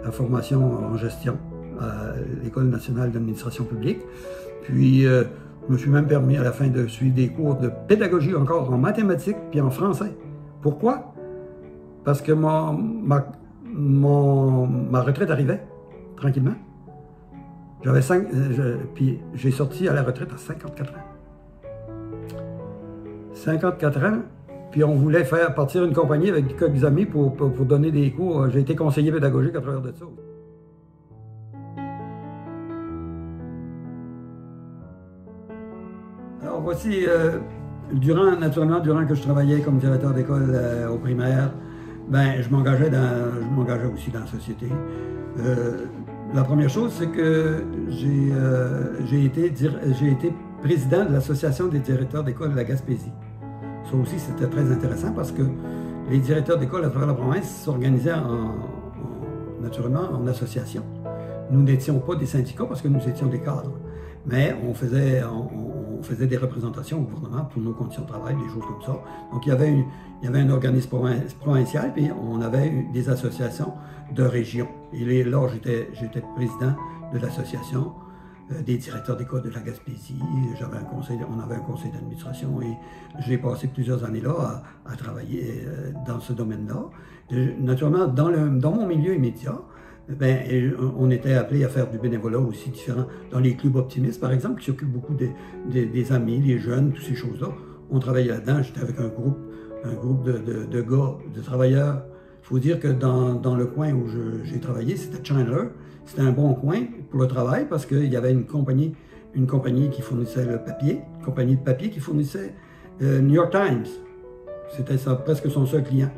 la formation en gestion à l'École nationale d'administration publique. Puis, je me suis même permis à la fin de suivre des cours de pédagogie encore en mathématiques puis en français. Pourquoi? Parce que ma retraite arrivait, tranquillement. Puis j'ai sorti à la retraite à 54 ans. 54 ans, puis on voulait faire partir une compagnie avec quelques amis pour donner des cours. J'ai été conseiller pédagogique à travers de ça. Alors voici, naturellement, durant que je travaillais comme directeur d'école au primaire, ben, je m'engageais aussi dans la société. La première chose, c'est que j'ai été président de l'Association des directeurs d'école de la Gaspésie. Ça aussi, c'était très intéressant parce que les directeurs d'école à travers la province s'organisaient naturellement en association. Nous n'étions pas des syndicats parce que nous étions des cadres, mais on faisait des représentations au gouvernement pour nos conditions de travail, des choses comme ça. Donc, il y avait un organisme provincial, puis on avait des associations de région. Et là, j'étais président de l'association des directeurs d'école de la Gaspésie. On avait un conseil d'administration et j'ai passé plusieurs années là à travailler dans ce domaine-là. Naturellement, dans mon milieu immédiat, ben, on était appelé à faire du bénévolat aussi différent. Dans les clubs optimistes, par exemple, qui s'occupent beaucoup des amis, des jeunes, toutes ces choses-là. On travaillait là-dedans. J'étais avec un groupe de gars, de travailleurs. Il faut dire que dans le coin où j'ai travaillé, c'était Chandler. C'était un bon coin pour le travail parce qu'il y avait une compagnie qui fournissait le papier, une compagnie de papier qui fournissait New York Times. C'était presque son seul client.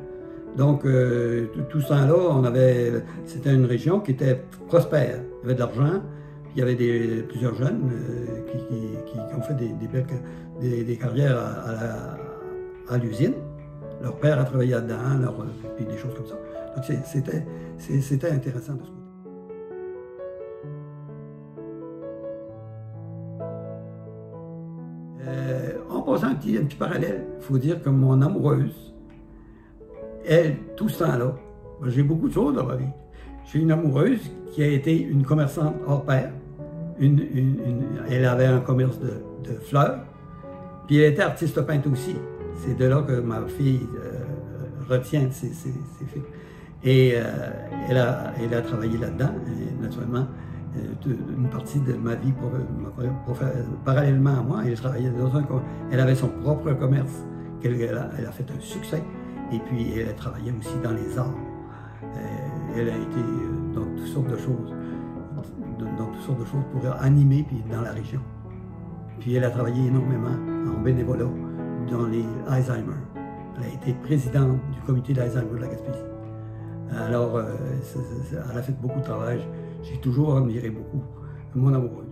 Donc, tout ce temps-là, c'était une région qui était prospère. Il y avait de l'argent, il y avait plusieurs jeunes qui ont fait des carrières à l'usine. Leur père a travaillé là-dedans, puis des choses comme ça. Donc, c'était intéressant de ce côté. En passant un petit parallèle, il faut dire que mon amoureuse, elle, tout ce temps-là, j'ai beaucoup de choses dans ma vie. J'ai une amoureuse qui a été une commerçante hors pair. Elle avait un commerce de fleurs. Puis elle était artiste peintre aussi. C'est de là que ma fille retient ses filles. Et elle a travaillé là-dedans. Et naturellement, une partie de ma vie parallèlement à moi, elle travaillait elle avait son propre commerce. Elle a fait un succès. Et puis, elle a travaillé aussi dans les arts. Elle a été dans toutes sortes de choses, pour animer puis dans la région. Puis, elle a travaillé énormément en bénévolat dans les Alzheimer. Elle a été présidente du comité d'Alzheimer de la Gaspésie. Alors, elle a fait beaucoup de travail. J'ai toujours admiré beaucoup mon amoureuse.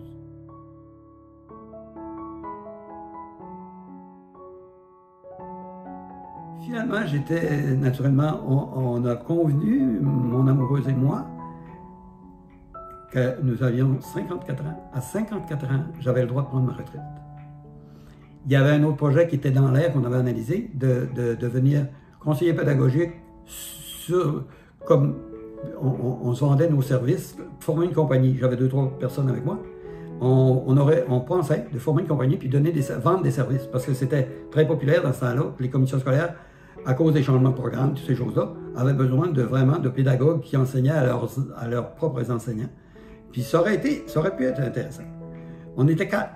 Finalement, naturellement, on a convenu, mon amoureuse et moi, que nous avions 54 ans. À 54 ans, j'avais le droit de prendre ma retraite. Il y avait un autre projet qui était dans l'air qu'on avait analysé, de devenir conseiller pédagogique comme on se vendait nos services, former une compagnie. J'avais 2-3 personnes avec moi. On pensait de former une compagnie puis vendre des services parce que c'était très populaire dans ce temps-là. Les commissions scolaires, à cause des changements de programme, toutes ces choses-là, avaient besoin vraiment de pédagogues qui enseignaient à leurs propres enseignants. Puis ça aurait pu être intéressant. On était 4.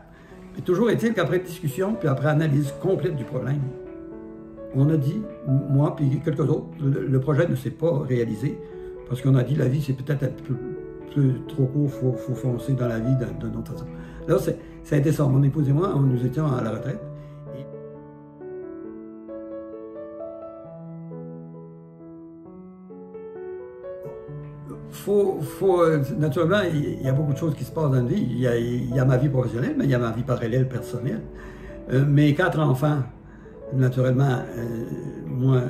Mais toujours est-il qu'après discussion, puis après analyse complète du problème, on a dit, moi puis quelques autres, le projet ne s'est pas réalisé parce qu'on a dit la vie c'est peut-être un peu trop court, il faut foncer dans la vie d'une autre façon. Là, ça a été ça. Mon épouse et moi, nous étions à la retraite. Naturellement, il y a beaucoup de choses qui se passent dans la vie. Il y a ma vie professionnelle, mais il y a ma vie parallèle personnelle. Mes 4 enfants, naturellement, moi,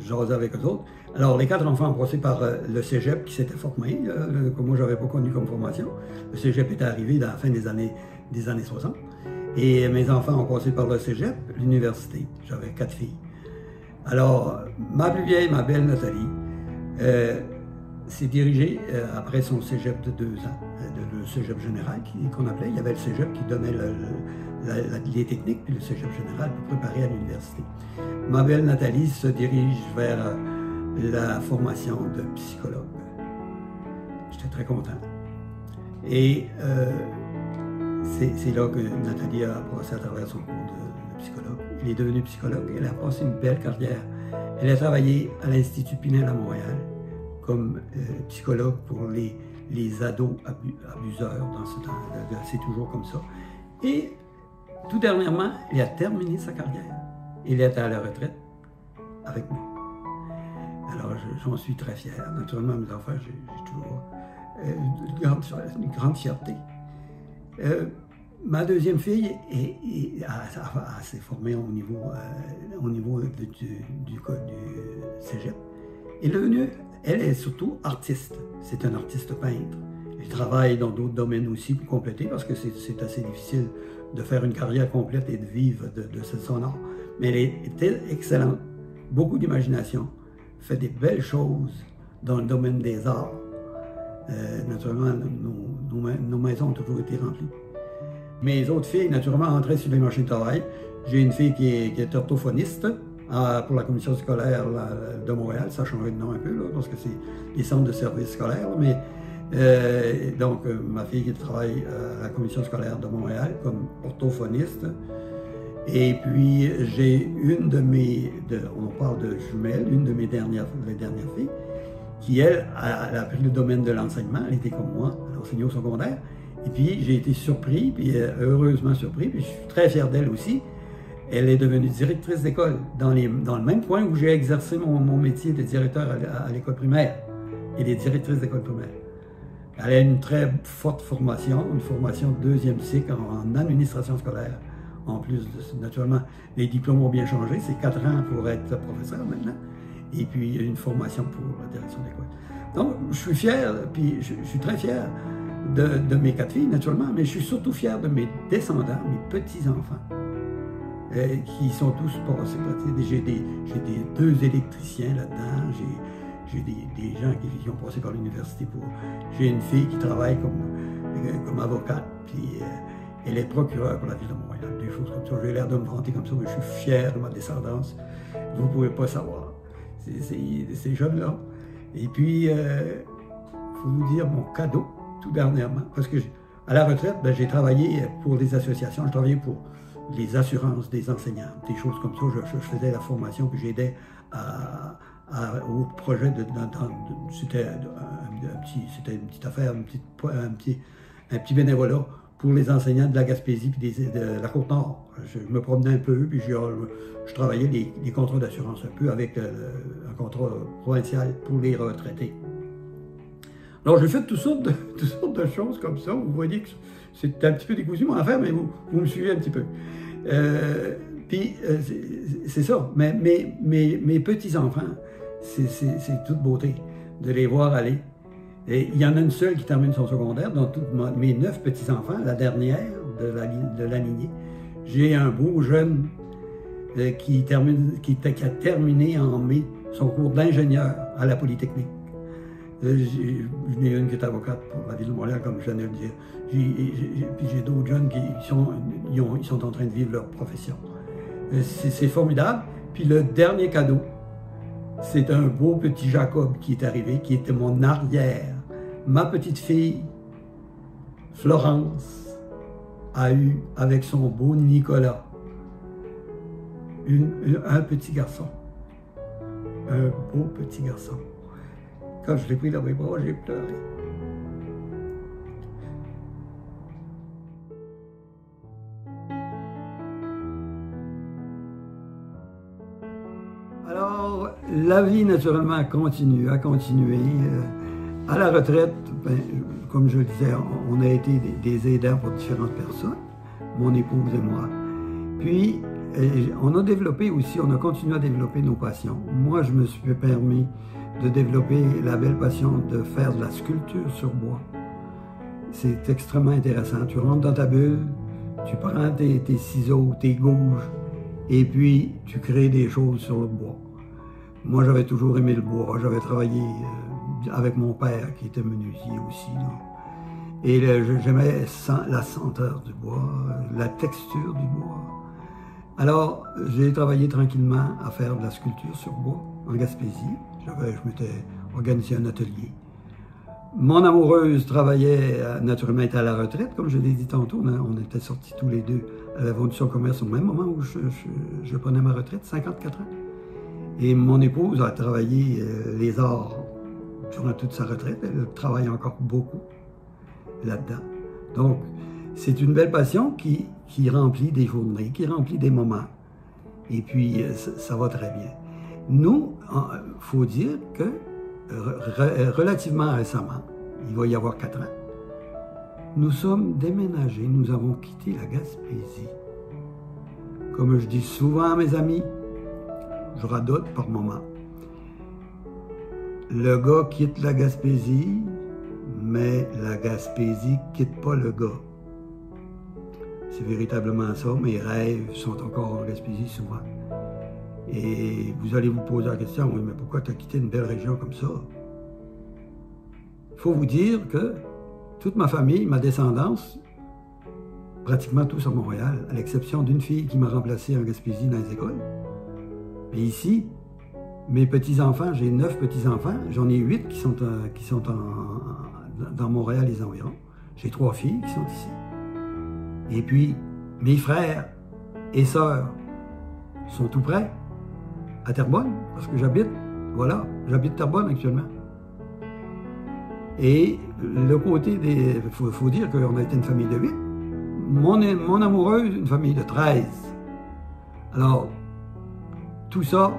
j'osais avec eux autres. Alors, les 4 enfants ont passé par le cégep qui s'était formé, que moi, je n'avais pas connu comme formation. Le cégep était arrivé dans la fin des années 60. Et mes enfants ont passé par le cégep, l'université. J'avais 4 filles. Alors, ma plus vieille, ma belle Nathalie, s'est dirigée après son cégep de 2 ans, le cégep général qu'on appelait. Il y avait le cégep qui donnait les techniques, puis le cégep général pour préparer à l'université. Ma belle Nathalie se dirige vers la formation de psychologue. J'étais très content. Et c'est là que Nathalie a passé à travers son cours de psychologue. Elle est devenue psychologue. Elle a passé une belle carrière. Elle a travaillé à l'Institut Pinel à Montréal comme psychologue pour les ados abuseurs dans ce temps. C'est toujours comme ça. Et tout dernièrement, elle a terminé sa carrière. Elle est à la retraite avec moi. Alors, j'en suis très fier. Naturellement, mes enfants, j'ai toujours une grande fierté. Ma deuxième fille s'est formée au niveau du cégep. Elle est surtout artiste. C'est un artiste peintre. Elle travaille dans d'autres domaines aussi pour compléter parce que c'est assez difficile de faire une carrière complète et de vivre de son art. Mais elle est excellente, beaucoup d'imagination, fait des belles choses dans le domaine des arts. Naturellement, nos maisons ont toujours été remplies. Mes autres filles, naturellement, entraient sur les marchés de travail. J'ai une fille qui est orthophoniste pour la commission scolaire de Montréal. Ça a changé de nom un peu, là, parce que c'est les centres de services scolaires. Mais, donc, ma fille qui travaille à la commission scolaire de Montréal comme orthophoniste. Et puis, j'ai une de mes, on parle de jumelles, une de mes dernières filles, qui, elle, a appris le domaine de l'enseignement. Elle était comme moi, elle enseignait au secondaire. Et puis, j'ai été surpris, puis heureusement surpris, puis je suis très fier d'elle aussi. Elle est devenue directrice d'école dans le même point où j'ai exercé mon métier de directeur à l'école primaire. Elle est directrice d'école primaire. Elle a une très forte formation, une formation de 2e cycle en administration scolaire. En plus, naturellement, les diplômes ont bien changé. C'est 4 ans pour être professeur maintenant. Et puis, une formation pour la direction d'école. Donc, je suis fier, puis je suis très fier de mes 4 filles, naturellement, mais je suis surtout fier de mes descendants, mes petits-enfants, qui sont tous passés. J'ai 2 électriciens là-dedans, j'ai des gens qui ont passé par l'université. J'ai une fille qui travaille comme avocate, puis elle est procureure pour la ville de Montréal, des choses comme ça. J'ai l'air de me vanter comme ça, mais je suis fier de ma descendance. Vous ne pouvez pas savoir. Ces jeunes-là. Et puis, il faut vous dire mon cadeau, tout dernièrement, parce que à la retraite, j'ai travaillé pour des associations, je travaillais pour les assurances des enseignants, des choses comme ça. Je faisais la formation, puis j'aidais au projet c'était une petite affaire, un petit bénévolat pour les enseignants de la Gaspésie et de la Côte-Nord. Je me promenais un peu, puis je travaillais les contrats d'assurance un peu avec un contrat provincial pour les retraités. Alors, j'ai fait toutes sortes de choses comme ça. Vous voyez que c'est un petit peu décousu mon affaire, mais vous me suivez un petit peu. Puis, c'est ça. Mais mes petits-enfants, c'est toute beauté de les voir aller. Et il y en a une seule qui termine son secondaire, dans mes 9 petits-enfants, la dernière de la lignée. J'ai un beau jeune qui a terminé en mai son cours d'ingénieur à la Polytechnique. J'en ai une qui est avocate pour la ville de Montréal, comme je viens de le dire. Puis j'ai d'autres jeunes qui sont en train de vivre leur profession. C'est formidable. Puis le dernier cadeau, c'est un beau petit Jacob qui est arrivé, qui était mon arrière. Ma petite fille, Florence, a eu, avec son beau Nicolas, un petit garçon. Un beau petit garçon. Quand je l'ai pris dans mes bras, j'ai pleuré. Alors, la vie, naturellement, a continué. À la retraite, comme je le disais, on a été des aidants pour différentes personnes, mon épouse et moi. Puis, on a continué à développer nos passions. Moi, je me suis permis de développer la belle passion de faire de la sculpture sur bois. C'est extrêmement intéressant. Tu rentres dans ta bulle, tu prends tes ciseaux, tes gouges, et puis tu crées des choses sur le bois. Moi, j'avais toujours aimé le bois. J'avais travaillé avec mon père, qui était menuisier aussi, là. Et j'aimais la senteur du bois, la texture du bois. Alors, j'ai travaillé tranquillement à faire de la sculpture sur bois en Gaspésie. Je m'étais organisé un atelier. Mon amoureuse travaillait, naturellement, était à la retraite, comme je l'ai dit tantôt. On était sortis tous les deux à la Fondation Commerce au même moment où je prenais ma retraite, 54 ans. Et mon épouse a travaillé les arts durant toute sa retraite. Elle travaille encore beaucoup là-dedans. Donc, c'est une belle passion qui remplit des journées, qui remplit des moments. Et puis, ça va très bien. Nous, il faut dire que relativement récemment, il va y avoir 4 ans, nous sommes déménagés, nous avons quitté la Gaspésie. Comme je dis souvent à mes amis, je radote par moment. Le gars quitte la Gaspésie, mais la Gaspésie quitte pas le gars. C'est véritablement ça. Mes rêves sont encore en Gaspésie souvent. Et vous allez vous poser la question, oui, mais pourquoi tu as quitté une belle région comme ça? Il faut vous dire que toute ma famille, ma descendance, pratiquement tous à Montréal, à l'exception d'une fille qui m'a remplacé en Gaspésie dans les écoles. Et ici, mes petits-enfants, j'ai 9 petits-enfants, j'en ai 8 qui sont dans Montréal et les environs. J'ai 3 filles qui sont ici. Et puis, mes frères et sœurs sont tout près, à Terrebonne, parce que j'habite Terrebonne actuellement. Et le côté des... Il faut dire qu'on a été une famille de 8. Mon amoureuse, une famille de 13. Alors, tout ça,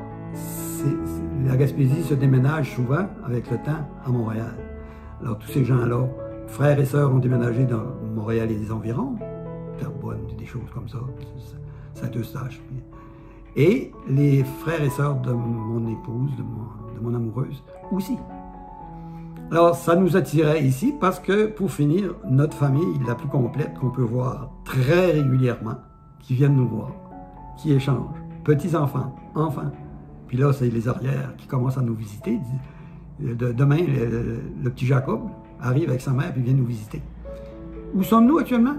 la Gaspésie se déménage souvent, avec le temps, à Montréal. Alors, tous ces gens-là, frères et sœurs, ont déménagé dans Montréal et les environs, Terrebonne, des choses comme ça, Saint-Eustache. Et les frères et sœurs de mon épouse, de mon amoureuse, aussi. Alors, ça nous attirait ici parce que, pour finir, notre famille la plus complète qu'on peut voir très régulièrement, qui viennent nous voir, qui échangent, petits-enfants, enfants. Puis là, c'est les arrières qui commencent à nous visiter. Demain, le petit Jacob arrive avec sa mère et vient nous visiter. Où sommes-nous actuellement?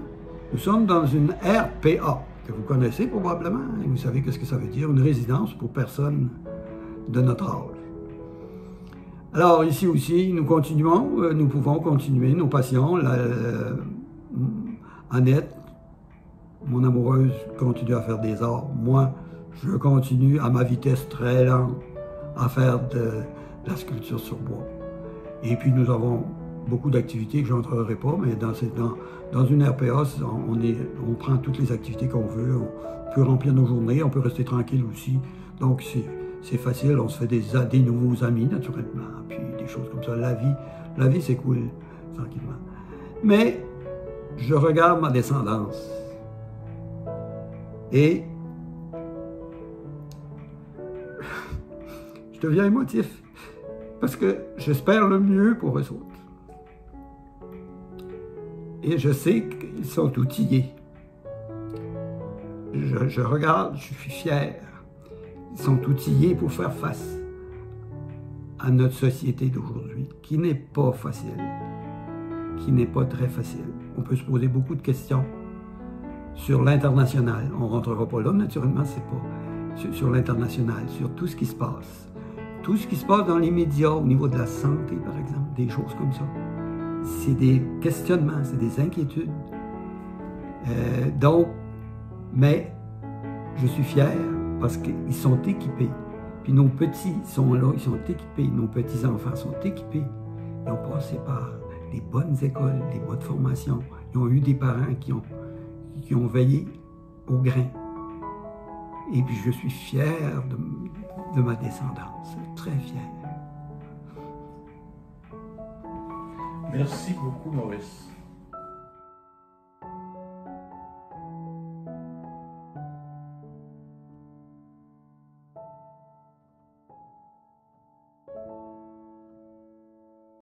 Nous sommes dans une RPA, que vous connaissez probablement, et vous savez ce que ça veut dire, une résidence pour personnes de notre âge. Alors, ici aussi, nous pouvons continuer nos passions. Annette, mon amoureuse, continue à faire des arts. Moi, je continue à ma vitesse très lente à faire de la sculpture sur bois. Et puis, nous avons beaucoup d'activités que je n'entrerai pas, mais dans une RPA, on prend toutes les activités qu'on veut. On peut remplir nos journées, on peut rester tranquille aussi. Donc, c'est facile, on se fait des nouveaux amis, naturellement, puis des choses comme ça. La vie c'est cool, tranquillement. Mais je regarde ma descendance et je deviens émotif parce que j'espère le mieux pour eux autres. Et je sais qu'ils sont outillés. Je regarde, je suis fier. Ils sont outillés pour faire face à notre société d'aujourd'hui, qui n'est pas facile, qui n'est pas très facile. On peut se poser beaucoup de questions sur l'international. On ne rentrera pas là, naturellement, c'est pas sur l'international, sur tout ce qui se passe. Tout ce qui se passe dans les médias, au niveau de la santé, par exemple, des choses comme ça. C'est des questionnements, c'est des inquiétudes. Mais je suis fier parce qu'ils sont équipés. Puis nos petits sont là, ils sont équipés. Nos petits-enfants sont équipés. Ils ont passé par des bonnes écoles, des bonnes formations. Ils ont eu des parents qui ont veillé au grain. Et puis je suis fier de ma descendance, très fier. Merci beaucoup, Maurice.